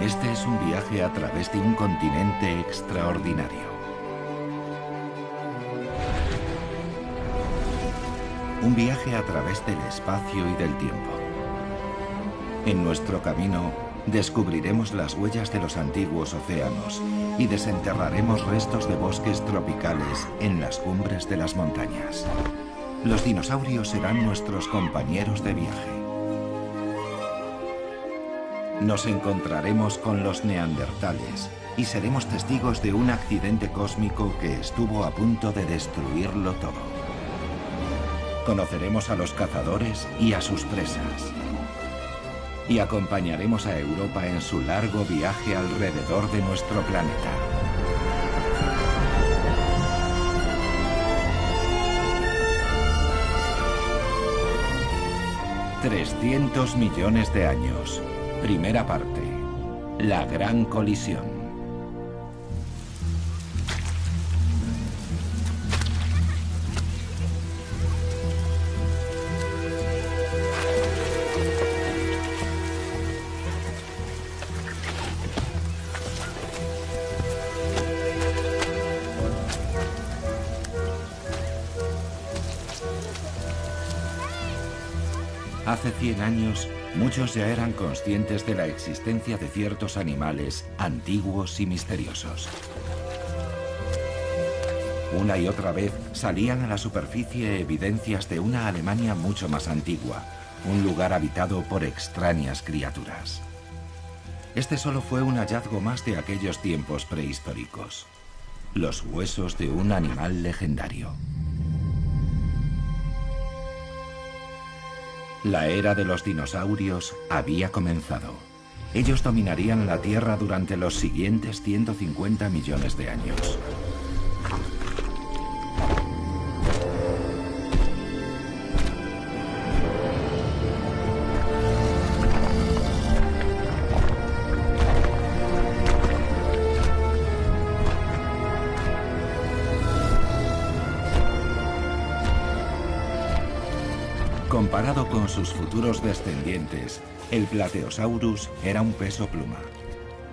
Este es un viaje a través de un continente extraordinario. Un viaje a través del espacio y del tiempo. En nuestro camino descubriremos las huellas de los antiguos océanos y desenterraremos restos de bosques tropicales en las cumbres de las montañas. Los dinosaurios serán nuestros compañeros de viaje. Nos encontraremos con los neandertales y seremos testigos de un accidente cósmico que estuvo a punto de destruirlo todo. Conoceremos a los cazadores y a sus presas. Y acompañaremos a Europa en su largo viaje alrededor de nuestro planeta. $300 millones de años. Primera parte. La gran colisión. Hace 100 años, muchos ya eran conscientes de la existencia de ciertos animales antiguos y misteriosos. Una y otra vez salían a la superficie evidencias de una Alemania mucho más antigua, un lugar habitado por extrañas criaturas. Este solo fue un hallazgo más de aquellos tiempos prehistóricos. Los huesos de un animal legendario. La era de los dinosaurios había comenzado. Ellos dominarían la Tierra durante los siguientes 150 millones de años. Comparado con sus futuros descendientes, el Plateosaurus era un peso pluma.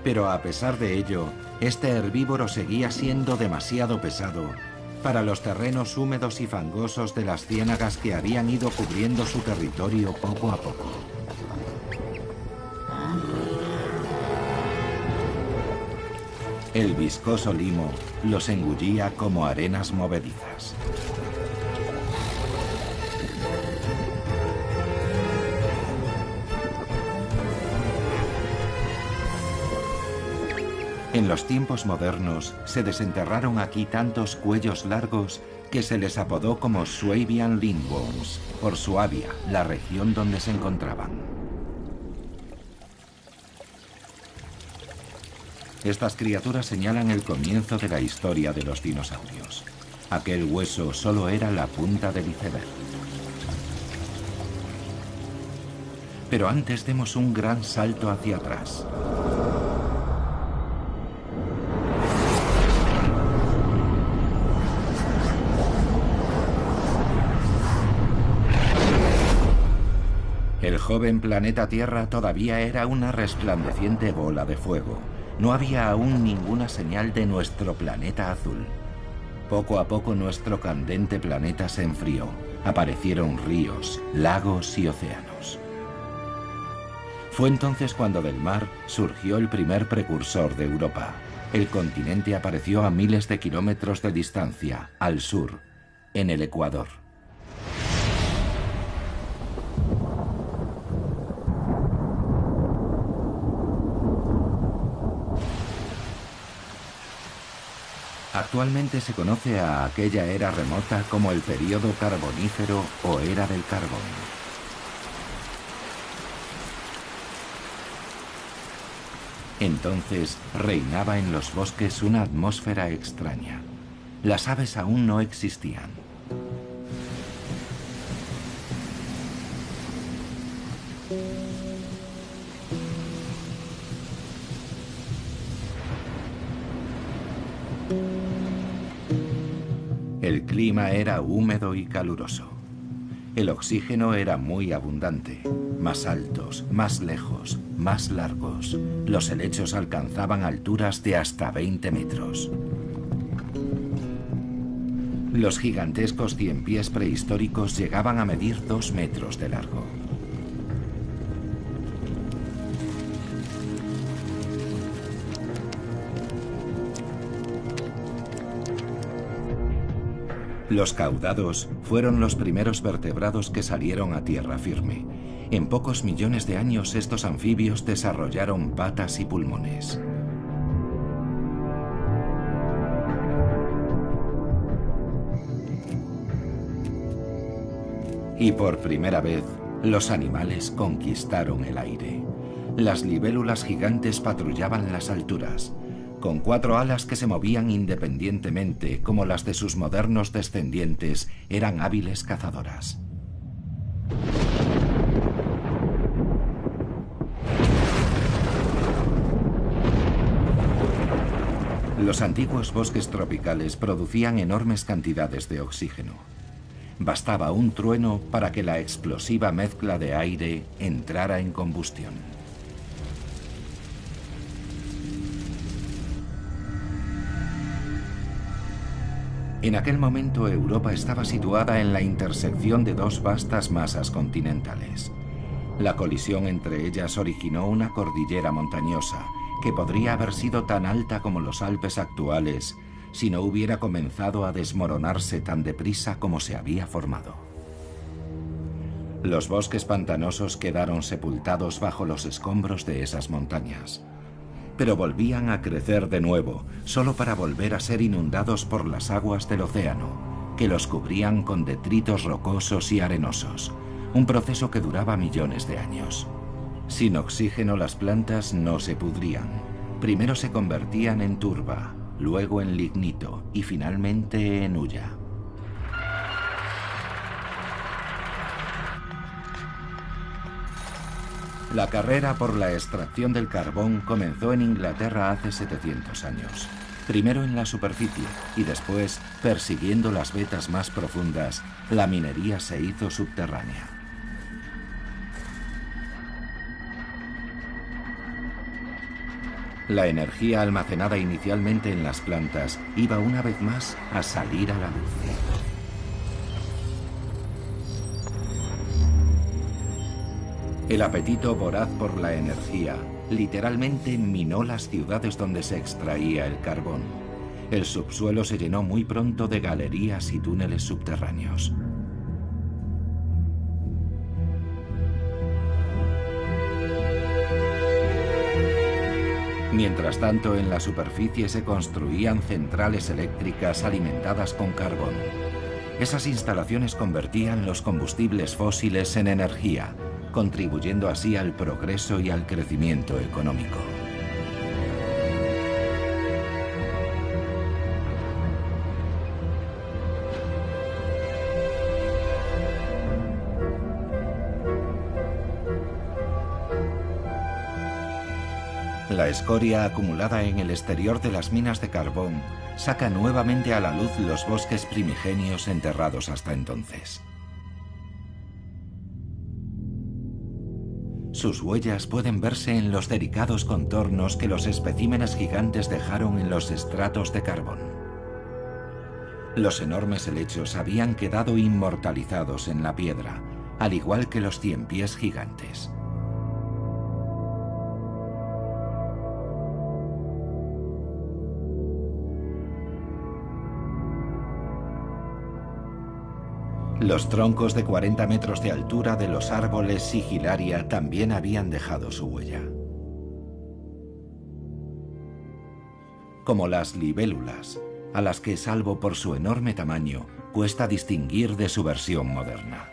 Pero a pesar de ello, este herbívoro seguía siendo demasiado pesado para los terrenos húmedos y fangosos de las ciénagas que habían ido cubriendo su territorio poco a poco. El viscoso limo los engullía como arenas movedizas. En los tiempos modernos se desenterraron aquí tantos cuellos largos que se les apodó como Swabian Lindworms, por Suabia, la región donde se encontraban. Estas criaturas señalan el comienzo de la historia de los dinosaurios. Aquel hueso solo era la punta del iceberg. Pero antes demos un gran salto hacia atrás. El joven planeta Tierra todavía era una resplandeciente bola de fuego. No había aún ninguna señal de nuestro planeta azul. Poco a poco nuestro candente planeta se enfrió. Aparecieron ríos, lagos y océanos. Fue entonces cuando del mar surgió el primer precursor de Europa. El continente apareció a miles de kilómetros de distancia, al sur, en el Ecuador. Actualmente se conoce a aquella era remota como el período carbonífero o era del carbón. Entonces reinaba en los bosques una atmósfera extraña. Las aves aún no existían. El clima era húmedo y caluroso. El oxígeno era muy abundante. Más altos, más lejos, más largos. Los helechos alcanzaban alturas de hasta 20 metros. Los gigantescos ciempiés prehistóricos llegaban a medir 2 metros de largo. Los caudados fueron los primeros vertebrados que salieron a tierra firme. En pocos millones de años estos anfibios desarrollaron patas y pulmones. Y por primera vez, los animales conquistaron el aire. Las libélulas gigantes patrullaban las alturas, con 4 alas que se movían independientemente, como las de sus modernos descendientes, eran hábiles cazadoras. Los antiguos bosques tropicales producían enormes cantidades de oxígeno. Bastaba un trueno para que la explosiva mezcla de aire entrara en combustión. En aquel momento Europa estaba situada en la intersección de 2 vastas masas continentales. La colisión entre ellas originó una cordillera montañosa que podría haber sido tan alta como los Alpes actuales si no hubiera comenzado a desmoronarse tan deprisa como se había formado. Los bosques pantanosos quedaron sepultados bajo los escombros de esas montañas, pero volvían a crecer de nuevo, solo para volver a ser inundados por las aguas del océano, que los cubrían con detritos rocosos y arenosos, un proceso que duraba millones de años. Sin oxígeno las plantas no se pudrían. Primero se convertían en turba, luego en lignito y finalmente en hulla. La carrera por la extracción del carbón comenzó en Inglaterra hace 700 años. Primero en la superficie y después, persiguiendo las vetas más profundas, la minería se hizo subterránea. La energía almacenada inicialmente en las plantas iba una vez más a salir a la luz. El apetito voraz por la energía literalmente minó las ciudades donde se extraía el carbón. El subsuelo se llenó muy pronto de galerías y túneles subterráneos. Mientras tanto, en la superficie se construían centrales eléctricas alimentadas con carbón. Esas instalaciones convertían los combustibles fósiles en energía, contribuyendo así al progreso y al crecimiento económico. La escoria acumulada en el exterior de las minas de carbón saca nuevamente a la luz los bosques primigenios enterrados hasta entonces. Sus huellas pueden verse en los delicados contornos que los especímenes gigantes dejaron en los estratos de carbón. Los enormes helechos habían quedado inmortalizados en la piedra, al igual que los ciempiés gigantes. Los troncos de 40 metros de altura de los árboles sigilaria también habían dejado su huella. Como las libélulas, a las que, salvo por su enorme tamaño, cuesta distinguir de su versión moderna.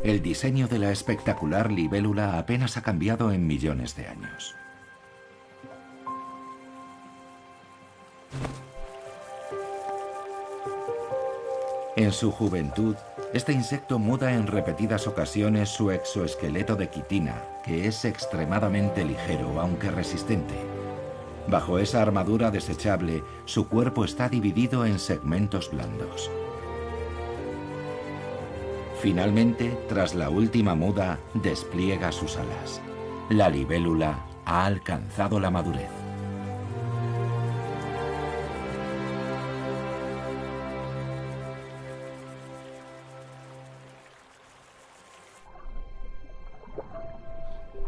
El diseño de la espectacular libélula apenas ha cambiado en millones de años. En su juventud, Este insecto muda en repetidas ocasiones su exoesqueleto de quitina, que es extremadamente ligero, aunque resistente. Bajo esa armadura desechable, su cuerpo está dividido en segmentos blandos. Finalmente, tras la última muda, despliega sus alas. La libélula ha alcanzado la madurez.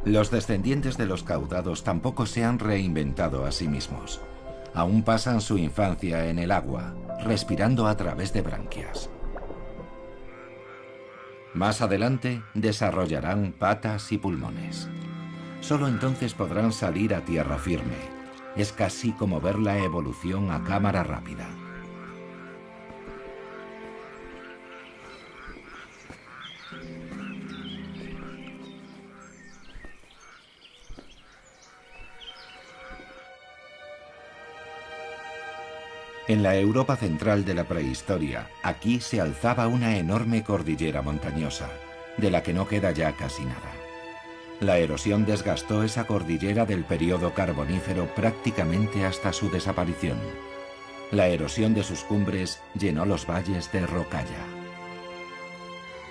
Los descendientes de los caudados tampoco se han reinventado a sí mismos. Aún pasan su infancia en el agua, respirando a través de branquias. Más adelante desarrollarán patas y pulmones. Solo entonces podrán salir a tierra firme. Es casi como ver la evolución a cámara rápida. En la Europa central de la prehistoria, aquí se alzaba una enorme cordillera montañosa, de la que no queda ya casi nada. La erosión desgastó esa cordillera del período carbonífero prácticamente hasta su desaparición. La erosión de sus cumbres llenó los valles de rocalla.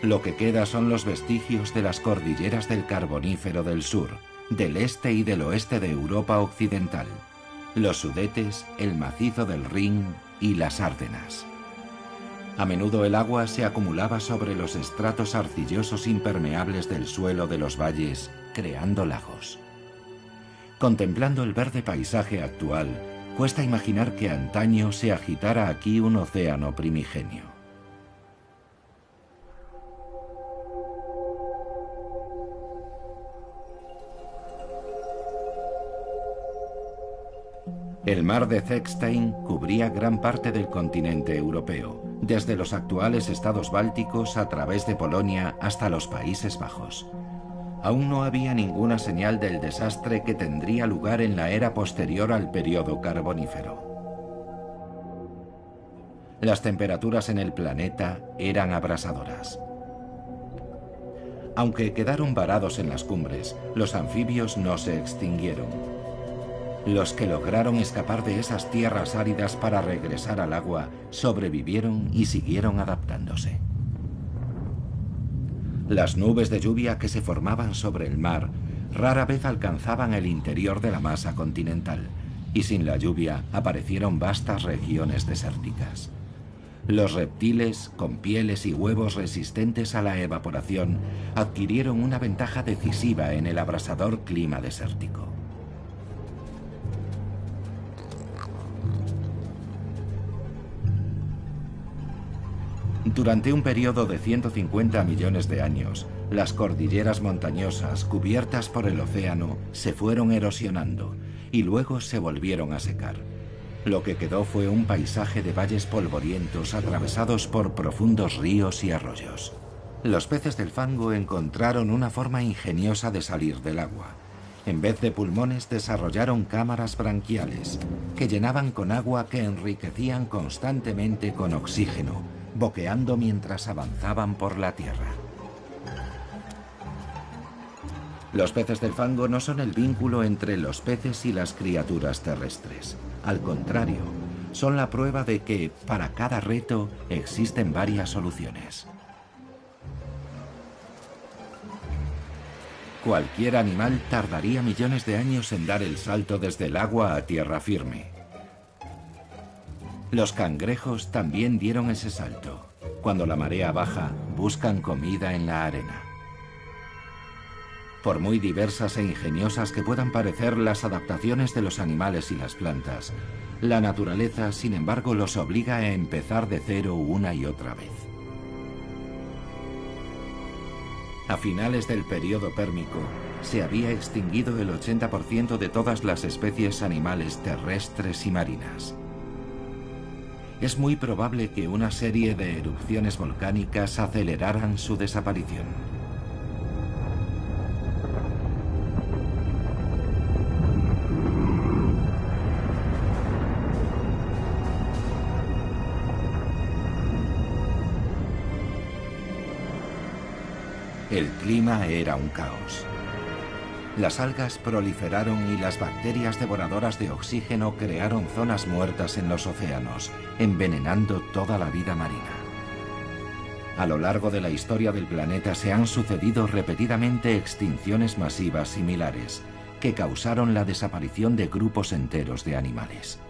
Lo que queda son los vestigios de las cordilleras del Carbonífero del sur, del este y del oeste de Europa occidental, los Sudetes, el macizo del Rin y las Árdenas. A menudo el agua se acumulaba sobre los estratos arcillosos impermeables del suelo de los valles, creando lagos. Contemplando el verde paisaje actual, cuesta imaginar que antaño se agitara aquí un océano primigenio. El mar de Zechstein cubría gran parte del continente europeo, desde los actuales estados bálticos a través de Polonia hasta los Países Bajos. Aún no había ninguna señal del desastre que tendría lugar en la era posterior al período carbonífero. Las temperaturas en el planeta eran abrasadoras. Aunque quedaron varados en las cumbres, los anfibios no se extinguieron. Los que lograron escapar de esas tierras áridas para regresar al agua sobrevivieron y siguieron adaptándose. Las nubes de lluvia que se formaban sobre el mar rara vez alcanzaban el interior de la masa continental, y sin la lluvia aparecieron vastas regiones desérticas. Los reptiles, con pieles y huevos resistentes a la evaporación, adquirieron una ventaja decisiva en el abrasador clima desértico. Durante un periodo de 150 millones de años, las cordilleras montañosas cubiertas por el océano se fueron erosionando y luego se volvieron a secar. Lo que quedó fue un paisaje de valles polvorientos atravesados por profundos ríos y arroyos. Los peces del fango encontraron una forma ingeniosa de salir del agua. En vez de pulmones desarrollaron cámaras branquiales que llenaban con agua que enriquecían constantemente con oxígeno, boqueando mientras avanzaban por la tierra. Los peces del fango no son el vínculo entre los peces y las criaturas terrestres. Al contrario, son la prueba de que, para cada reto, existen varias soluciones. Cualquier animal tardaría millones de años en dar el salto desde el agua a tierra firme. Los cangrejos también dieron ese salto. Cuando la marea baja, buscan comida en la arena. Por muy diversas e ingeniosas que puedan parecer las adaptaciones de los animales y las plantas, la naturaleza, sin embargo, los obliga a empezar de cero una y otra vez. A finales del período pérmico, se había extinguido el 80% de todas las especies animales terrestres y marinas. Es muy probable que una serie de erupciones volcánicas aceleraran su desaparición. El clima era un caos. Las algas proliferaron y las bacterias devoradoras de oxígeno crearon zonas muertas en los océanos, envenenando toda la vida marina. A lo largo de la historia del planeta se han sucedido repetidamente extinciones masivas similares, que causaron la desaparición de grupos enteros de animales.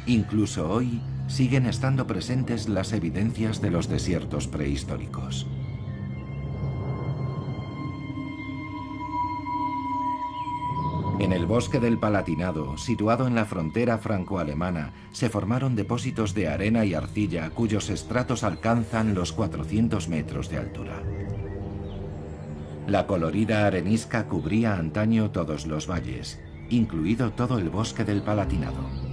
Incluso hoy siguen estando presentes las evidencias de los desiertos prehistóricos. En el bosque del Palatinado, situado en la frontera franco-alemana, se formaron depósitos de arena y arcilla cuyos estratos alcanzan los 400 metros de altura. La colorida arenisca cubría antaño todos los valles, incluido todo el bosque del Palatinado.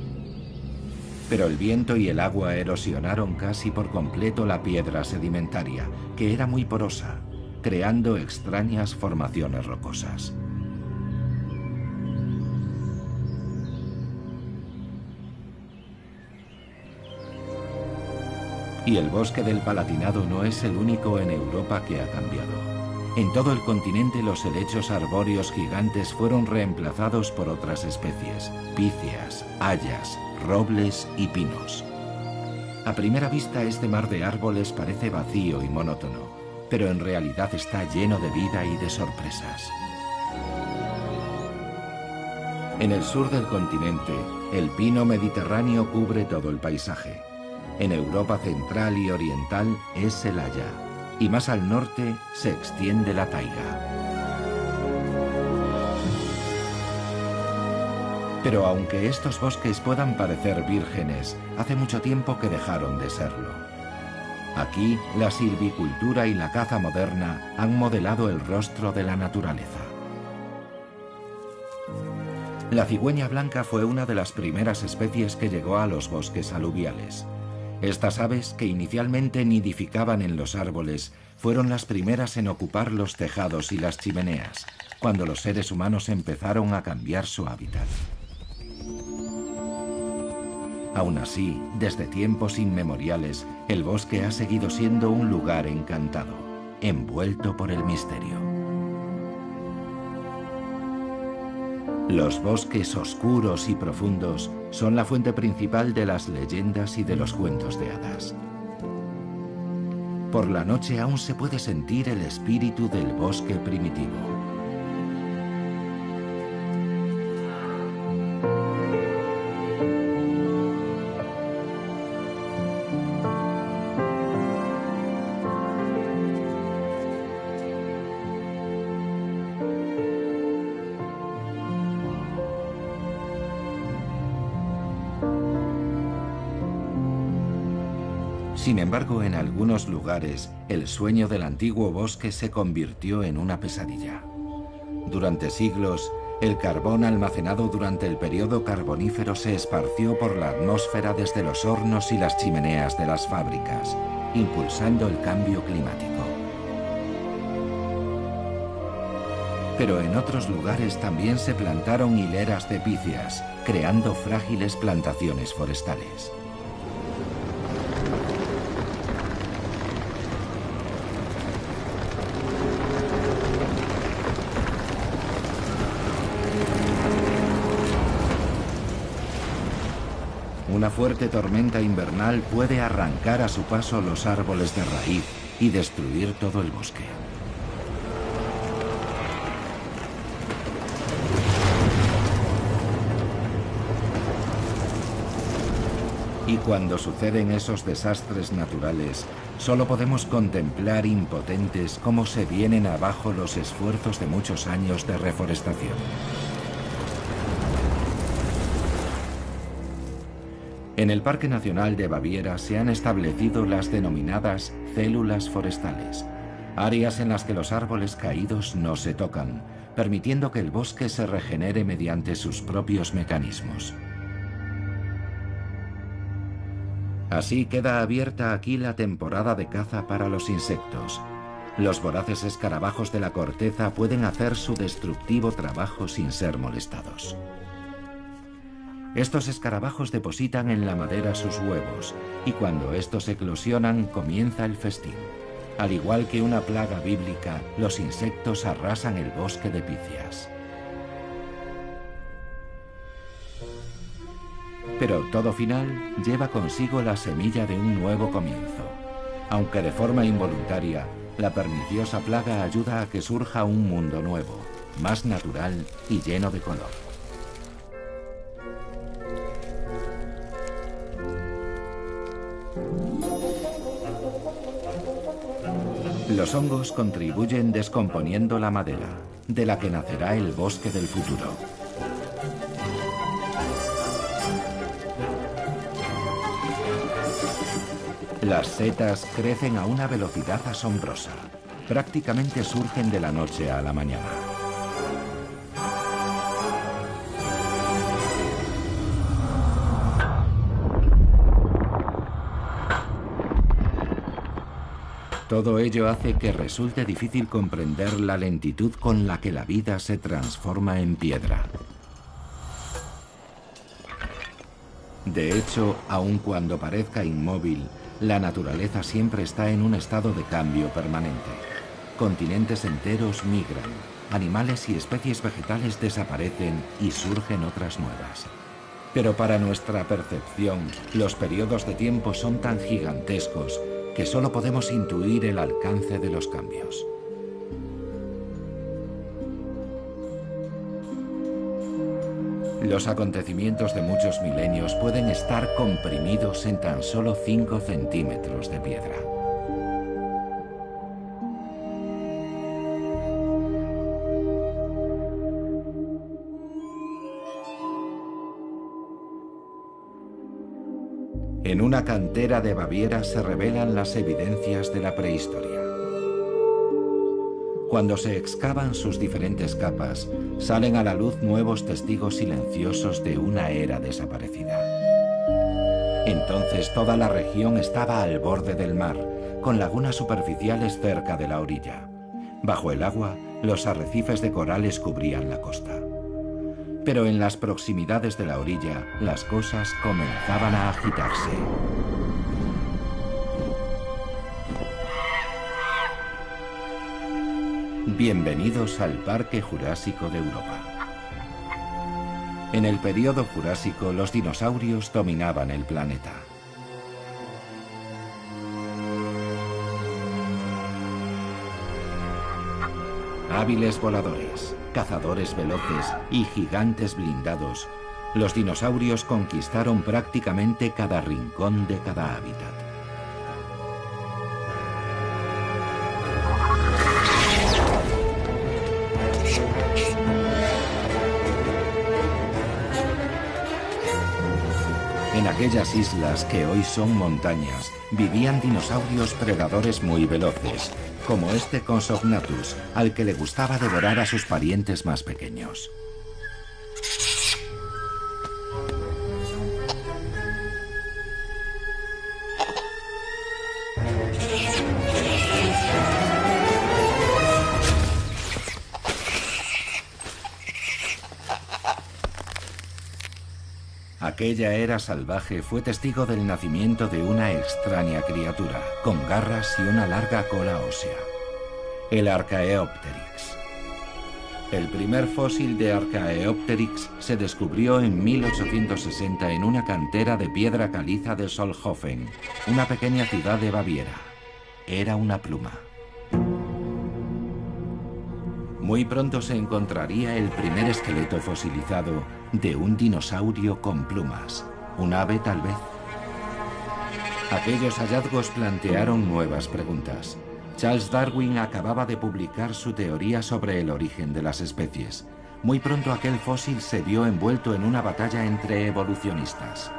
Pero el viento y el agua erosionaron casi por completo la piedra sedimentaria, que era muy porosa, creando extrañas formaciones rocosas. Y el bosque del Palatinado no es el único en Europa que ha cambiado. En todo el continente los helechos arbóreos gigantes fueron reemplazados por otras especies, píceas, hayas, robles y pinos. A primera vista este mar de árboles parece vacío y monótono, pero en realidad está lleno de vida y de sorpresas. En el sur del continente, el pino mediterráneo cubre todo el paisaje. En Europa central y oriental es el haya, y más al norte se extiende la taiga. Pero aunque estos bosques puedan parecer vírgenes, hace mucho tiempo que dejaron de serlo. Aquí, la silvicultura y la caza moderna han modelado el rostro de la naturaleza. La cigüeña blanca fue una de las primeras especies que llegó a los bosques aluviales. Estas aves, que inicialmente nidificaban en los árboles, fueron las primeras en ocupar los tejados y las chimeneas, cuando los seres humanos empezaron a cambiar su hábitat. Aún así, desde tiempos inmemoriales, el bosque ha seguido siendo un lugar encantado, envuelto por el misterio. Los bosques oscuros y profundos son la fuente principal de las leyendas y de los cuentos de hadas. Por la noche aún se puede sentir el espíritu del bosque primitivo. Sin embargo, en algunos lugares, el sueño del antiguo bosque se convirtió en una pesadilla. Durante siglos, el carbón almacenado durante el periodo carbonífero se esparció por la atmósfera desde los hornos y las chimeneas de las fábricas, impulsando el cambio climático. Pero en otros lugares también se plantaron hileras de píceas, creando frágiles plantaciones forestales. Una fuerte tormenta invernal puede arrancar a su paso los árboles de raíz y destruir todo el bosque. Y cuando suceden esos desastres naturales, solo podemos contemplar impotentes cómo se vienen abajo los esfuerzos de muchos años de reforestación. En el Parque Nacional de Baviera se han establecido las denominadas células forestales, áreas en las que los árboles caídos no se tocan, permitiendo que el bosque se regenere mediante sus propios mecanismos. Así queda abierta aquí la temporada de caza para los insectos. Los voraces escarabajos de la corteza pueden hacer su destructivo trabajo sin ser molestados. Estos escarabajos depositan en la madera sus huevos, y cuando estos eclosionan comienza el festín. Al igual que una plaga bíblica, los insectos arrasan el bosque de Picias. Pero todo final lleva consigo la semilla de un nuevo comienzo. Aunque de forma involuntaria, la perniciosa plaga ayuda a que surja un mundo nuevo, más natural y lleno de color. Los hongos contribuyen descomponiendo la madera, de la que nacerá el bosque del futuro. Las setas crecen a una velocidad asombrosa. Prácticamente surgen de la noche a la mañana. Todo ello hace que resulte difícil comprender la lentitud con la que la vida se transforma en piedra. De hecho, aun cuando parezca inmóvil, la naturaleza siempre está en un estado de cambio permanente. Continentes enteros migran, animales y especies vegetales desaparecen y surgen otras nuevas. Pero para nuestra percepción, los periodos de tiempo son tan gigantescos que solo podemos intuir el alcance de los cambios. Los acontecimientos de muchos milenios pueden estar comprimidos en tan solo 5 centímetros de piedra. En una cantera de Baviera se revelan las evidencias de la prehistoria. Cuando se excavan sus diferentes capas, salen a la luz nuevos testigos silenciosos de una era desaparecida. Entonces toda la región estaba al borde del mar, con lagunas superficiales cerca de la orilla. Bajo el agua, los arrecifes de corales cubrían la costa. Pero en las proximidades de la orilla, las cosas comenzaban a agitarse. Bienvenidos al Parque Jurásico de Europa. En el período Jurásico, los dinosaurios dominaban el planeta. Hábiles voladores, cazadores veloces y gigantes blindados, los dinosaurios conquistaron prácticamente cada rincón de cada hábitat. En aquellas islas que hoy son montañas, vivían dinosaurios predadores muy veloces, como este Compsognathus, al que le gustaba devorar a sus parientes más pequeños. Aquella era salvaje fue testigo del nacimiento de una extraña criatura, con garras y una larga cola ósea, el Archaeopteryx. El primer fósil de Archaeopteryx se descubrió en 1860 en una cantera de piedra caliza de Solnhofen, una pequeña ciudad de Baviera. Era una pluma. Muy pronto se encontraría el primer esqueleto fosilizado de un dinosaurio con plumas, un ave tal vez. Aquellos hallazgos plantearon nuevas preguntas. Charles Darwin acababa de publicar su teoría sobre el origen de las especies. Muy pronto aquel fósil se vio envuelto en una batalla entre evolucionistas.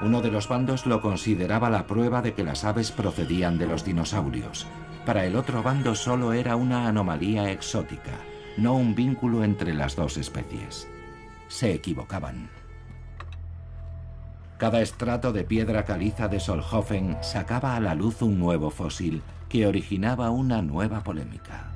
Uno de los bandos lo consideraba la prueba de que las aves procedían de los dinosaurios. Para el otro bando solo era una anomalía exótica, no un vínculo entre las dos especies. Se equivocaban. Cada estrato de piedra caliza de Solnhofen sacaba a la luz un nuevo fósil que originaba una nueva polémica.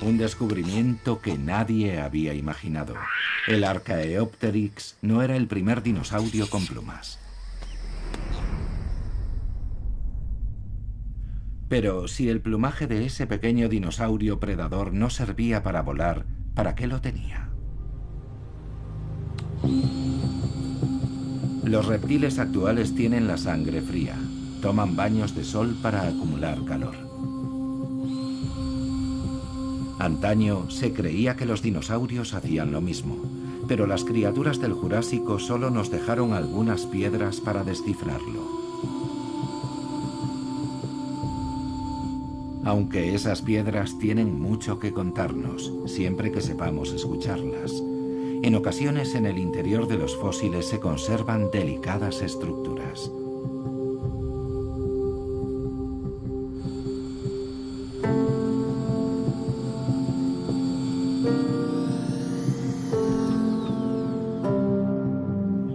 Un descubrimiento que nadie había imaginado. El Archaeopteryx no era el primer dinosaurio con plumas. Pero si el plumaje de ese pequeño dinosaurio predador no servía para volar, ¿para qué lo tenía? Los reptiles actuales tienen la sangre fría. Toman baños de sol para acumular calor. Antaño se creía que los dinosaurios hacían lo mismo, pero las criaturas del Jurásico solo nos dejaron algunas piedras para descifrarlo. Aunque esas piedras tienen mucho que contarnos, siempre que sepamos escucharlas. En ocasiones en el interior de los fósiles se conservan delicadas estructuras.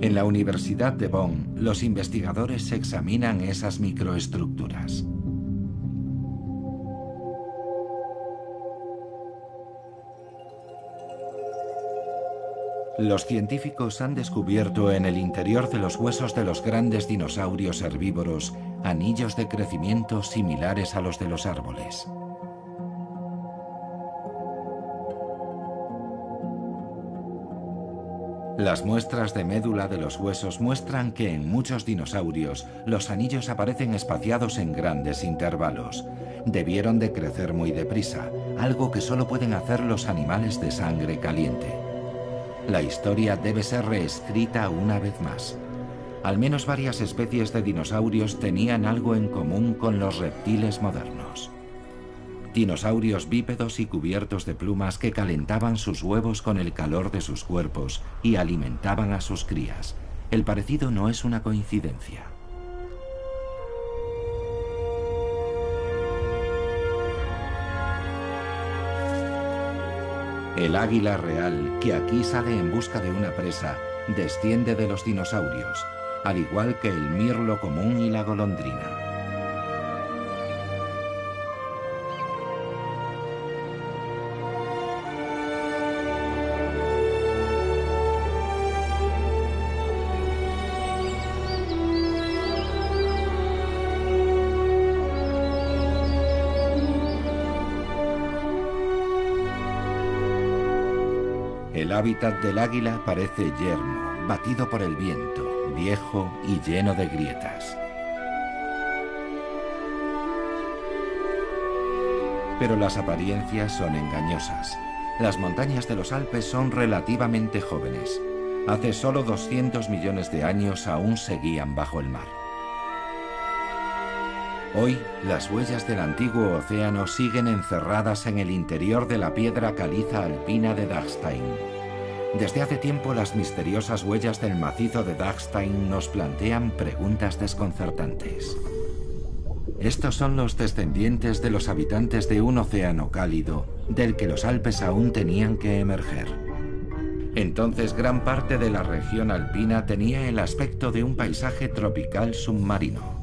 En la Universidad de Bonn, los investigadores examinan esas microestructuras. Los científicos han descubierto en el interior de los huesos de los grandes dinosaurios herbívoros anillos de crecimiento similares a los de los árboles. Las muestras de médula de los huesos muestran que en muchos dinosaurios los anillos aparecen espaciados en grandes intervalos. Debieron de crecer muy deprisa, algo que solo pueden hacer los animales de sangre caliente. La historia debe ser reescrita una vez más. Al menos varias especies de dinosaurios tenían algo en común con los reptiles modernos. Dinosaurios bípedos y cubiertos de plumas que calentaban sus huevos con el calor de sus cuerpos y alimentaban a sus crías. El parecido no es una coincidencia. El águila real, que aquí sale en busca de una presa, desciende de los dinosaurios, al igual que el mirlo común y la golondrina. El hábitat del águila parece yermo, batido por el viento, viejo y lleno de grietas. Pero las apariencias son engañosas. Las montañas de los Alpes son relativamente jóvenes. Hace solo 200 millones de años aún seguían bajo el mar. Hoy, las huellas del antiguo océano siguen encerradas en el interior de la piedra caliza alpina de Dachstein. Desde hace tiempo, las misteriosas huellas del macizo de Dachstein nos plantean preguntas desconcertantes. Estos son los descendientes de los habitantes de un océano cálido, del que los Alpes aún tenían que emerger. Entonces, gran parte de la región alpina tenía el aspecto de un paisaje tropical submarino.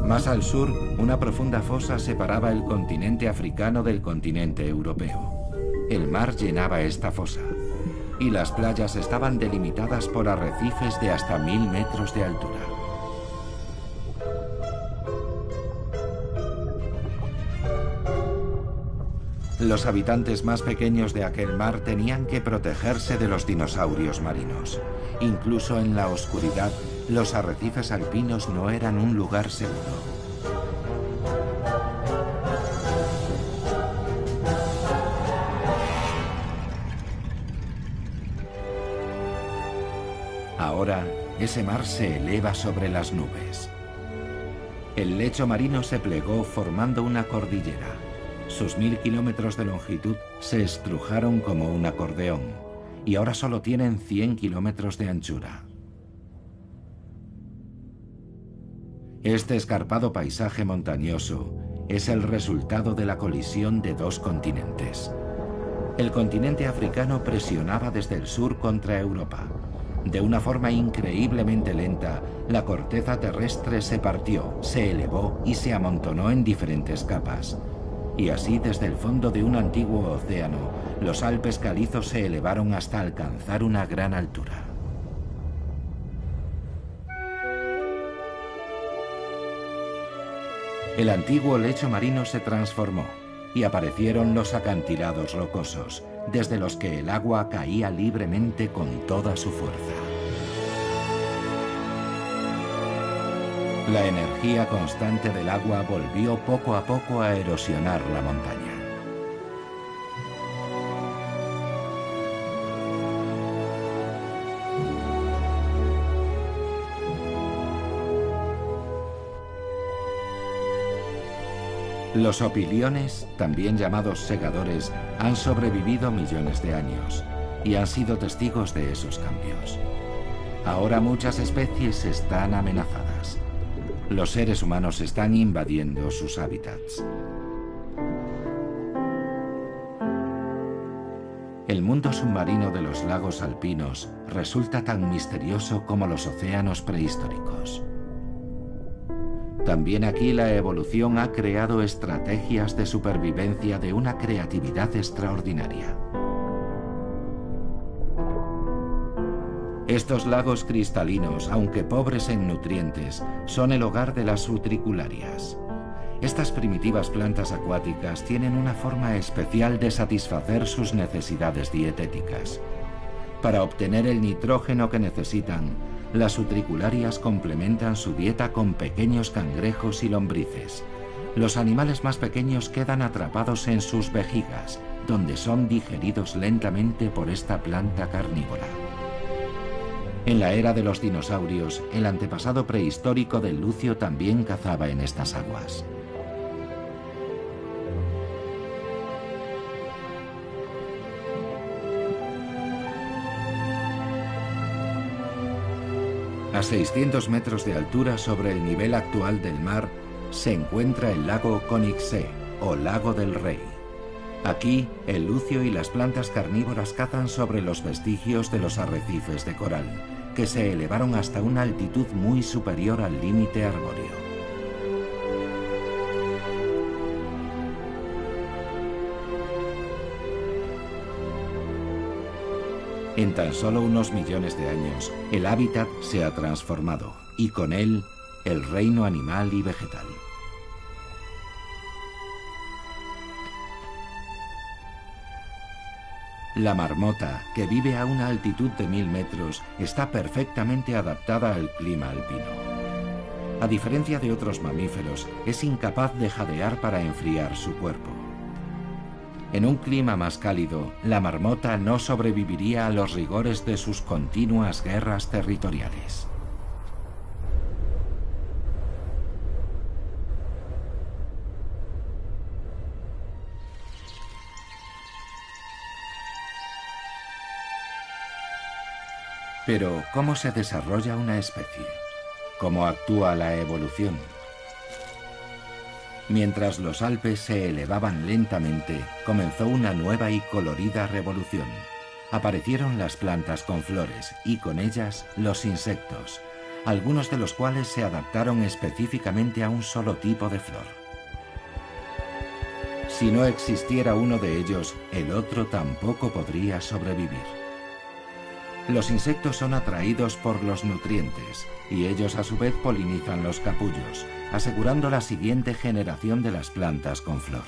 Más al sur, una profunda fosa separaba el continente africano del continente europeo. El mar llenaba esta fosa, y las playas estaban delimitadas por arrecifes de hasta 1000 metros de altura. Los habitantes más pequeños de aquel mar tenían que protegerse de los dinosaurios marinos. Incluso en la oscuridad, los arrecifes alpinos no eran un lugar seguro. Ahora, ese mar se eleva sobre las nubes. El lecho marino se plegó formando una cordillera. Sus 1000 kilómetros de longitud se estrujaron como un acordeón, y ahora solo tienen 100 kilómetros de anchura. Este escarpado paisaje montañoso es el resultado de la colisión de dos continentes. El continente africano presionaba desde el sur contra Europa. De una forma increíblemente lenta, la corteza terrestre se partió, se elevó y se amontonó en diferentes capas. Y así, desde el fondo de un antiguo océano, los Alpes calizos se elevaron hasta alcanzar una gran altura. El antiguo lecho marino se transformó y aparecieron los acantilados rocosos, desde los que el agua caía libremente con toda su fuerza. La energía constante del agua volvió poco a poco a erosionar la montaña. Los opiliones, también llamados segadores, han sobrevivido millones de años y han sido testigos de esos cambios. Ahora muchas especies están amenazadas. Los seres humanos están invadiendo sus hábitats. El mundo submarino de los lagos alpinos resulta tan misterioso como los océanos prehistóricos. También aquí la evolución ha creado estrategias de supervivencia de una creatividad extraordinaria. Estos lagos cristalinos, aunque pobres en nutrientes, son el hogar de las utricularias. Estas primitivas plantas acuáticas tienen una forma especial de satisfacer sus necesidades dietéticas. Para obtener el nitrógeno que necesitan, las utricularias complementan su dieta con pequeños cangrejos y lombrices. Los animales más pequeños quedan atrapados en sus vejigas, donde son digeridos lentamente por esta planta carnívora. En la era de los dinosaurios, el antepasado prehistórico del lucio también cazaba en estas aguas. A 600 metros de altura sobre el nivel actual del mar, se encuentra el lago Königssee, o Lago del Rey. Aquí, el lucio y las plantas carnívoras cazan sobre los vestigios de los arrecifes de coral, que se elevaron hasta una altitud muy superior al límite arbóreo. En tan solo unos millones de años, el hábitat se ha transformado, y con él, el reino animal y vegetal. La marmota, que vive a una altitud de 1000 metros, está perfectamente adaptada al clima alpino. A diferencia de otros mamíferos, es incapaz de jadear para enfriar su cuerpo. En un clima más cálido, la marmota no sobreviviría a los rigores de sus continuas guerras territoriales. Pero, ¿cómo se desarrolla una especie? ¿Cómo actúa la evolución? Mientras los Alpes se elevaban lentamente, comenzó una nueva y colorida revolución. Aparecieron las plantas con flores y con ellas los insectos, algunos de los cuales se adaptaron específicamente a un solo tipo de flor. Si no existiera uno de ellos, el otro tampoco podría sobrevivir. Los insectos son atraídos por los nutrientes y ellos a su vez polinizan los capullos, asegurando la siguiente generación de las plantas con flor.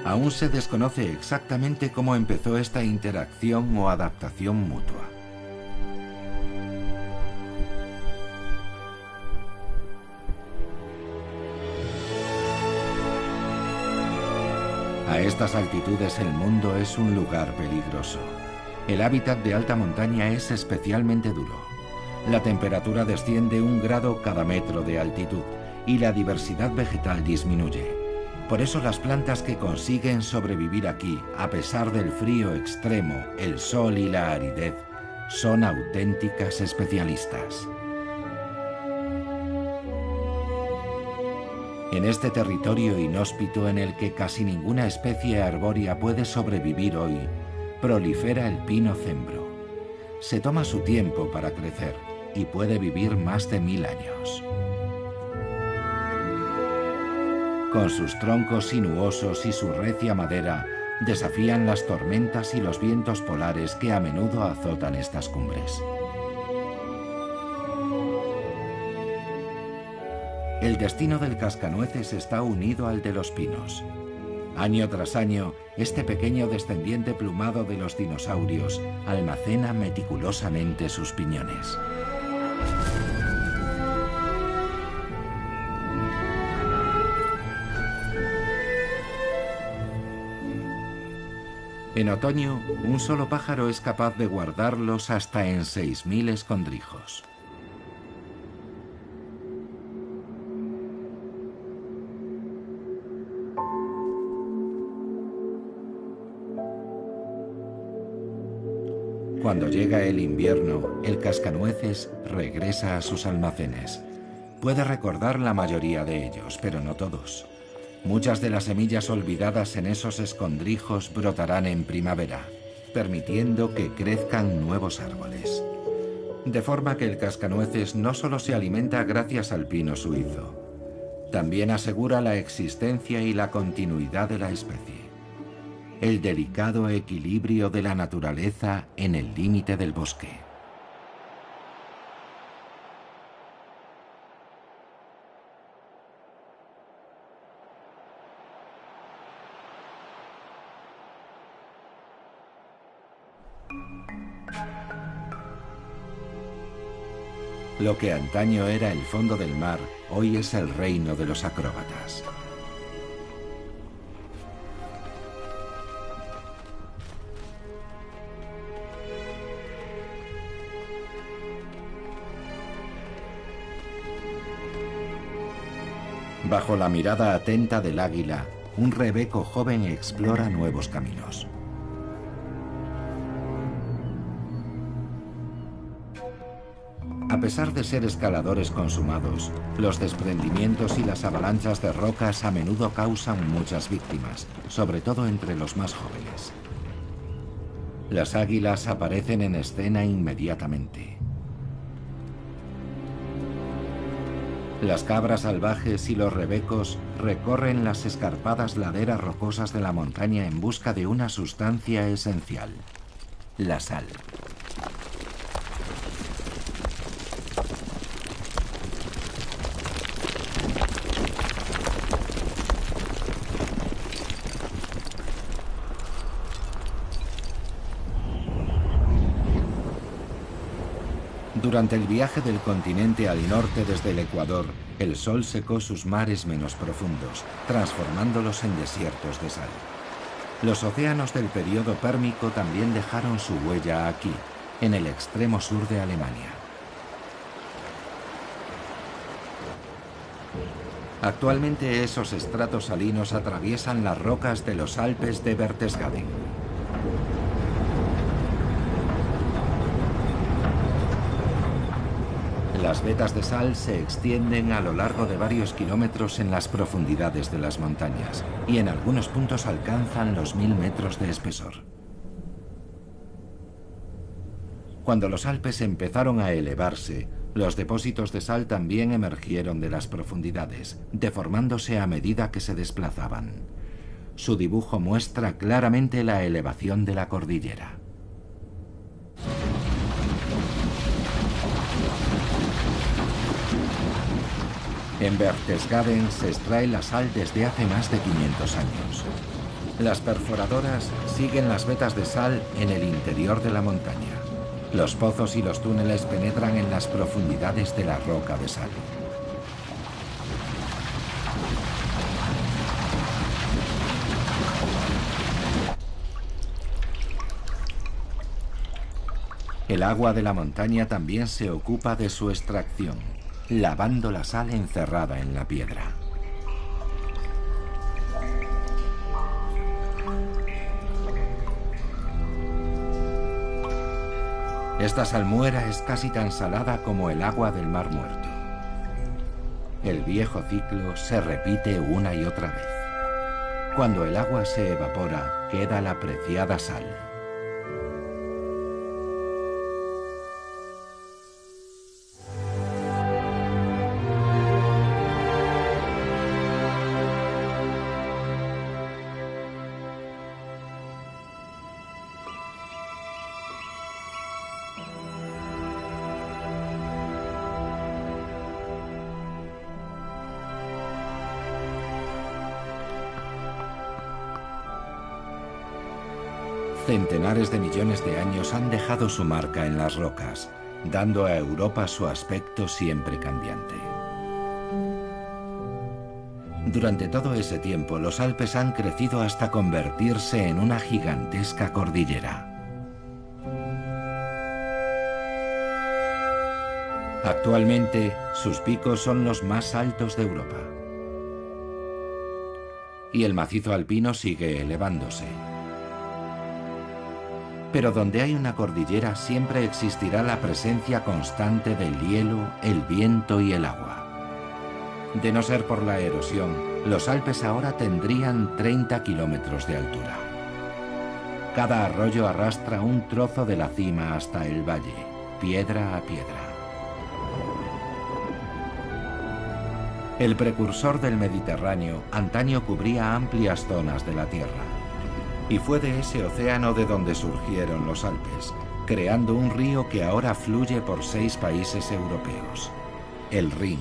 Aún se desconoce exactamente cómo empezó esta interacción o adaptación mutua. A estas altitudes el mundo es un lugar peligroso. El hábitat de alta montaña es especialmente duro. La temperatura desciende 1 grado cada metro de altitud y la diversidad vegetal disminuye. Por eso las plantas que consiguen sobrevivir aquí, a pesar del frío extremo, el sol y la aridez, son auténticas especialistas. En este territorio inhóspito en el que casi ninguna especie arbórea puede sobrevivir hoy, prolifera el pino cembro. Se toma su tiempo para crecer y puede vivir más de 1000 años. Con sus troncos sinuosos y su recia madera, desafían las tormentas y los vientos polares que a menudo azotan estas cumbres. El destino del cascanueces está unido al de los pinos. Año tras año, este pequeño descendiente plumado de los dinosaurios almacena meticulosamente sus piñones. En otoño, un solo pájaro es capaz de guardarlos hasta en 6000 escondrijos. Cuando llega el invierno, el cascanueces regresa a sus almacenes. Puede recordar la mayoría de ellos, pero no todos. Muchas de las semillas olvidadas en esos escondrijos brotarán en primavera, permitiendo que crezcan nuevos árboles. De forma que el cascanueces no solo se alimenta gracias al pino suizo, también asegura la existencia y la continuidad de la especie. El delicado equilibrio de la naturaleza en el límite del bosque. Lo que antaño era el fondo del mar, hoy es el reino de los acróbatas. Bajo la mirada atenta del águila, un rebeco joven explora nuevos caminos. A pesar de ser escaladores consumados, los desprendimientos y las avalanchas de rocas a menudo causan muchas víctimas, sobre todo entre los más jóvenes. Las águilas aparecen en escena inmediatamente. Las cabras salvajes y los rebecos recorren las escarpadas laderas rocosas de la montaña en busca de una sustancia esencial, la sal. Durante el viaje del continente al norte desde el Ecuador, el sol secó sus mares menos profundos, transformándolos en desiertos de sal. Los océanos del período pérmico también dejaron su huella aquí, en el extremo sur de Alemania. Actualmente esos estratos salinos atraviesan las rocas de los Alpes de Berchtesgaden. Las vetas de sal se extienden a lo largo de varios kilómetros en las profundidades de las montañas y en algunos puntos alcanzan los 1000 metros de espesor. Cuando los Alpes empezaron a elevarse, los depósitos de sal también emergieron de las profundidades, deformándose a medida que se desplazaban. Su dibujo muestra claramente la elevación de la cordillera. En Berchtesgaden se extrae la sal desde hace más de 500 años. Las perforadoras siguen las vetas de sal en el interior de la montaña. Los pozos y los túneles penetran en las profundidades de la roca de sal. El agua de la montaña también se ocupa de su extracción, lavando la sal encerrada en la piedra. Esta salmuera es casi tan salada como el agua del Mar Muerto. El viejo ciclo se repite una y otra vez. Cuando el agua se evapora, queda la preciada sal. Centenares de millones de años han dejado su marca en las rocas, dando a Europa su aspecto siempre cambiante. Durante todo ese tiempo, los Alpes han crecido hasta convertirse en una gigantesca cordillera. Actualmente, sus picos son los más altos de Europa. Y el macizo alpino sigue elevándose. Pero donde hay una cordillera siempre existirá la presencia constante del hielo, el viento y el agua. De no ser por la erosión, los Alpes ahora tendrían 30 kilómetros de altura. Cada arroyo arrastra un trozo de la cima hasta el valle, piedra a piedra. El precursor del Mediterráneo antaño cubría amplias zonas de la Tierra. Y fue de ese océano de donde surgieron los Alpes, creando un río que ahora fluye por 6 países europeos, el Rin.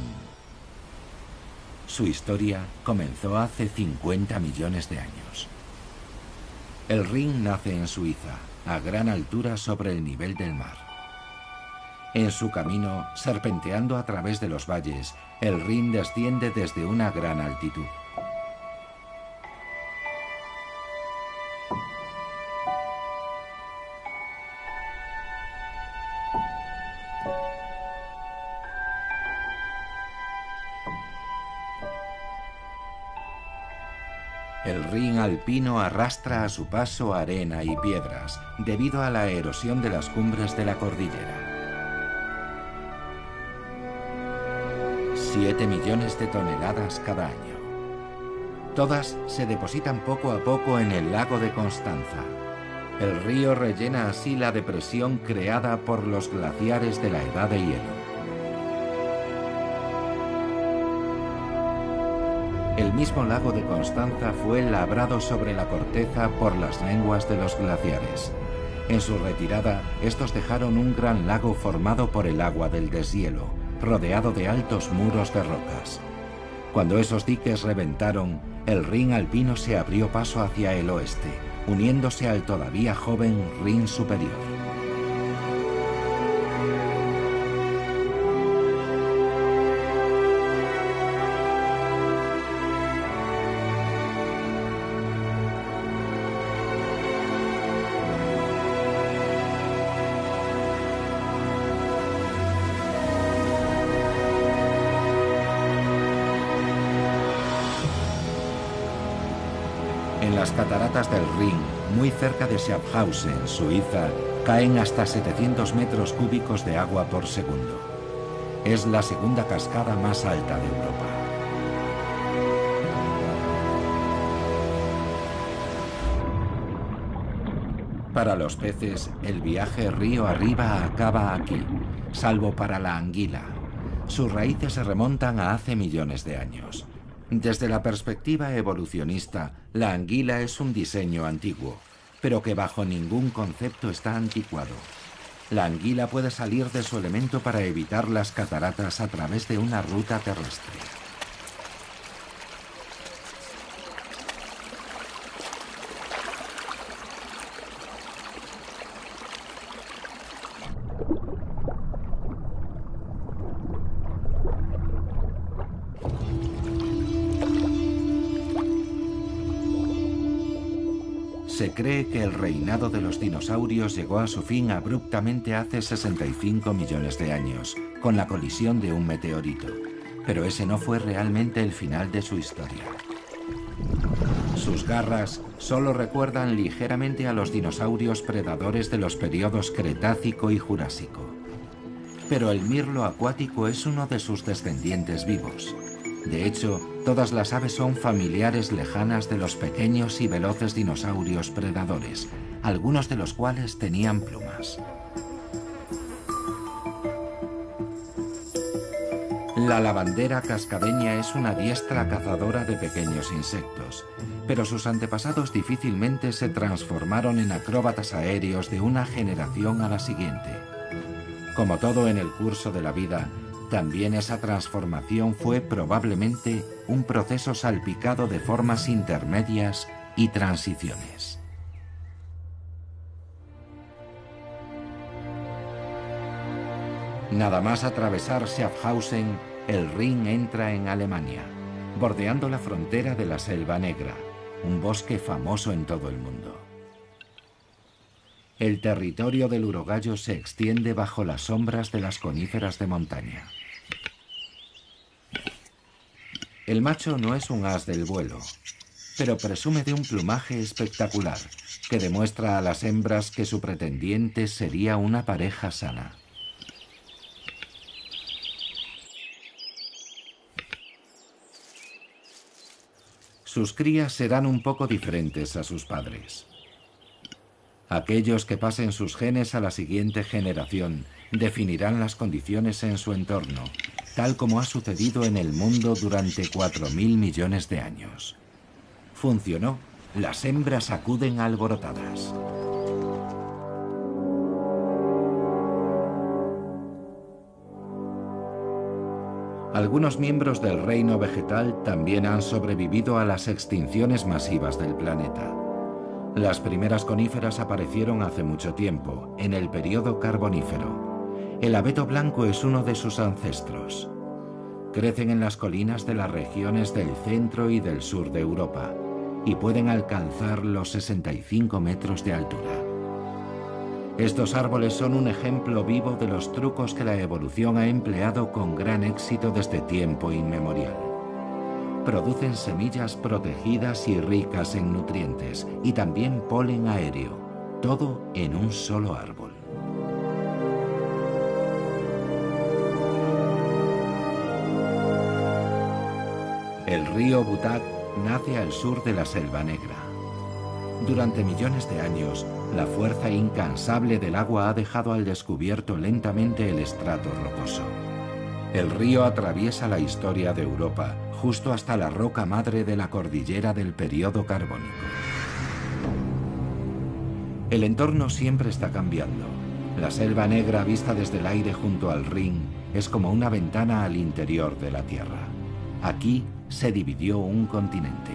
Su historia comenzó hace 50 millones de años. El Rin nace en Suiza, a gran altura sobre el nivel del mar. En su camino, serpenteando a través de los valles, el Rin desciende desde una gran altitud. El Rin alpino arrastra a su paso arena y piedras, debido a la erosión de las cumbres de la cordillera. 7 millones de toneladas cada año. Todas se depositan poco a poco en el lago de Constanza. El río rellena así la depresión creada por los glaciares de la Edad de Hielo. El mismo lago de Constanza fue labrado sobre la corteza por las lenguas de los glaciares. En su retirada, estos dejaron un gran lago formado por el agua del deshielo, rodeado de altos muros de rocas. Cuando esos diques reventaron, el Rin alpino se abrió paso hacia el oeste, uniéndose al todavía joven Rin superior. En las cataratas del Rin, muy cerca de Schaffhausen, Suiza, caen hasta 700 metros cúbicos de agua por segundo. Es la segunda cascada más alta de Europa. Para los peces, el viaje río arriba acaba aquí, salvo para la anguila. Sus raíces se remontan a hace millones de años. Desde la perspectiva evolucionista, la anguila es un diseño antiguo, pero que bajo ningún concepto está anticuado. La anguila puede salir de su elemento para evitar las cataratas a través de una ruta terrestre. Se cree que el reinado de los dinosaurios llegó a su fin abruptamente hace 65 millones de años, con la colisión de un meteorito. Pero ese no fue realmente el final de su historia. Sus garras solo recuerdan ligeramente a los dinosaurios predadores de los periodos Cretácico y Jurásico. Pero el mirlo acuático es uno de sus descendientes vivos. De hecho, todas las aves son familiares lejanas de los pequeños y veloces dinosaurios predadores, algunos de los cuales tenían plumas. La lavandera cascabeña es una diestra cazadora de pequeños insectos, pero sus antepasados difícilmente se transformaron en acróbatas aéreos de una generación a la siguiente. Como todo en el curso de la vida, también esa transformación fue probablemente un proceso salpicado de formas intermedias y transiciones. Nada más atravesar Schaffhausen, el Rin entra en Alemania, bordeando la frontera de la Selva Negra, un bosque famoso en todo el mundo. El territorio del urogallo se extiende bajo las sombras de las coníferas de montaña. El macho no es un as del vuelo, pero presume de un plumaje espectacular que demuestra a las hembras que su pretendiente sería una pareja sana. Sus crías serán un poco diferentes a sus padres. Aquellos que pasen sus genes a la siguiente generación definirán las condiciones en su entorno, tal como ha sucedido en el mundo durante 4.000 millones de años. Funcionó. Las hembras acuden alborotadas. Algunos miembros del reino vegetal también han sobrevivido a las extinciones masivas del planeta. Las primeras coníferas aparecieron hace mucho tiempo, en el período carbonífero. El abeto blanco es uno de sus ancestros. Crecen en las colinas de las regiones del centro y del sur de Europa y pueden alcanzar los 65 metros de altura. Estos árboles son un ejemplo vivo de los trucos que la evolución ha empleado con gran éxito desde tiempo inmemorial. Producen semillas protegidas y ricas en nutrientes y también polen aéreo, todo en un solo árbol. El río Butak nace al sur de la Selva Negra. Durante millones de años, la fuerza incansable del agua ha dejado al descubierto lentamente el estrato rocoso. El río atraviesa la historia de Europa, justo hasta la roca madre de la cordillera del período carbónico. El entorno siempre está cambiando. La Selva Negra vista desde el aire junto al Rin es como una ventana al interior de la Tierra. Aquí se dividió un continente.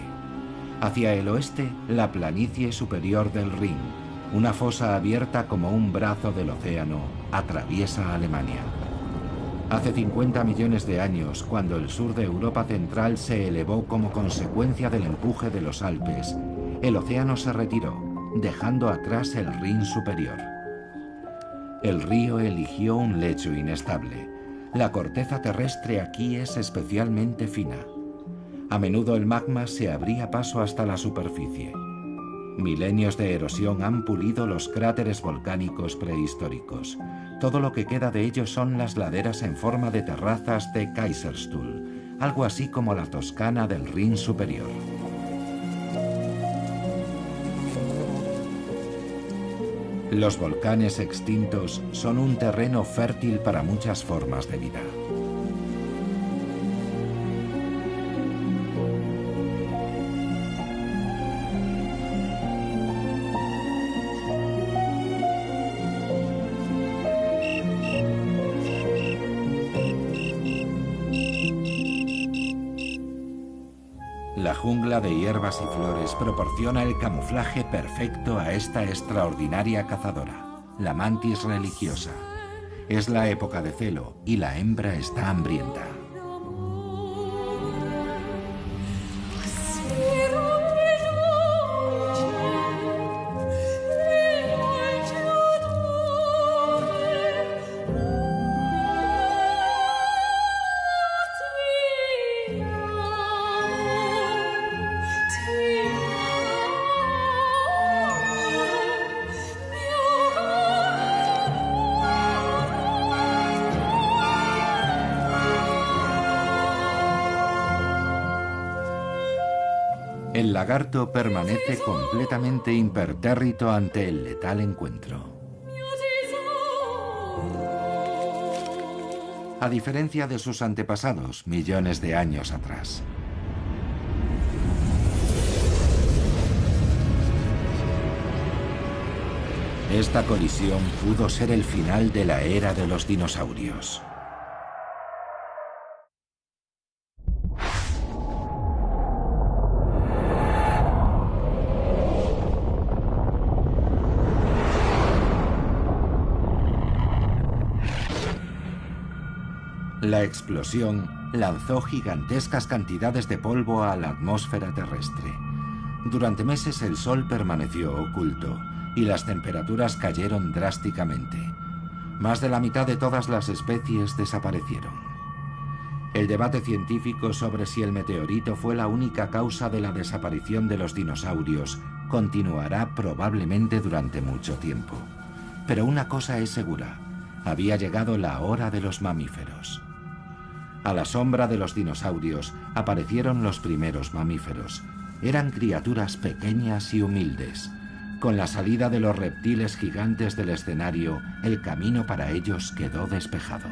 Hacia el oeste, la planicie superior del Rin, una fosa abierta como un brazo del océano, atraviesa Alemania. Hace 50 millones de años, cuando el sur de Europa central se elevó como consecuencia del empuje de los Alpes, el océano se retiró, dejando atrás el Rin superior. El río eligió un lecho inestable. La corteza terrestre aquí es especialmente fina. A menudo el magma se abría paso hasta la superficie. Milenios de erosión han pulido los cráteres volcánicos prehistóricos. Todo lo que queda de ellos son las laderas en forma de terrazas de Kaiserstuhl, algo así como la Toscana del Rin superior. Los volcanes extintos son un terreno fértil para muchas formas de vida. La jungla de hierbas y flores proporciona el camuflaje perfecto a esta extraordinaria cazadora, la mantis religiosa. Es la época de celo y la hembra está hambrienta. El lagarto permanece completamente impertérrito ante el letal encuentro. A diferencia de sus antepasados, millones de años atrás. Esta colisión pudo ser el final de la era de los dinosaurios. La explosión lanzó gigantescas cantidades de polvo a la atmósfera terrestre. Durante meses el Sol permaneció oculto y las temperaturas cayeron drásticamente. Más de la mitad de todas las especies desaparecieron. El debate científico sobre si el meteorito fue la única causa de la desaparición de los dinosaurios continuará probablemente durante mucho tiempo. Pero una cosa es segura: había llegado la hora de los mamíferos. A la sombra de los dinosaurios aparecieron los primeros mamíferos. Eran criaturas pequeñas y humildes. Con la salida de los reptiles gigantes del escenario, el camino para ellos quedó despejado.